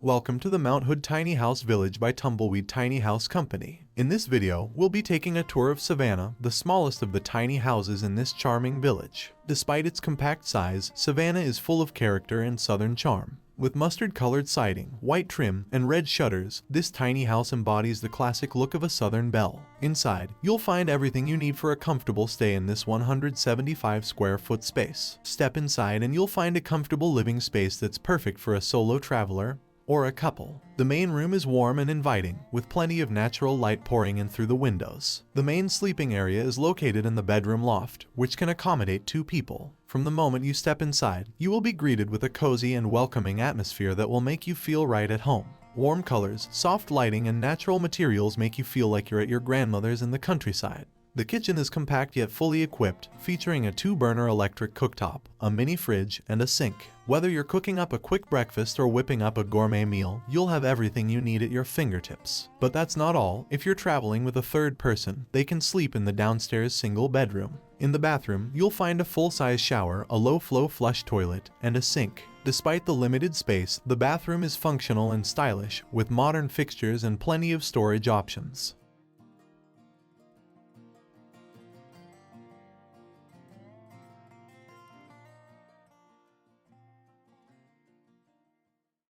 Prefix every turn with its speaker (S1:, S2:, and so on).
S1: Welcome to the Mount Hood Tiny House Village by Tumbleweed Tiny House Company. In this video, we'll be taking a tour of Savannah, the smallest of the tiny houses in this charming village. Despite its compact size, Savannah is full of character and southern charm. With mustard-colored siding, white trim, and red shutters, this tiny house embodies the classic look of a southern belle. Inside, you'll find everything you need for a comfortable stay in this 175 square foot space. Step inside and you'll find a comfortable living space that's perfect for a solo traveler or a couple. The main room is warm and inviting, with plenty of natural light pouring in through the windows. The main sleeping area is located in the bedroom loft, which can accommodate 2 people. From the moment you step inside, you will be greeted with a cozy and welcoming atmosphere that will make you feel right at home. Warm colors, soft lighting, and natural materials make you feel like you're at your grandmother's in the countryside. The kitchen is compact yet fully equipped, featuring a 2-burner electric cooktop, a mini fridge, and a sink. Whether you're cooking up a quick breakfast or whipping up a gourmet meal, you'll have everything you need at your fingertips. But that's not all. If you're traveling with a third person, they can sleep in the downstairs single bedroom. In the bathroom, you'll find a full-size shower, a low-flow flush toilet, and a sink. Despite the limited space, the bathroom is functional and stylish, with modern fixtures and plenty of storage options.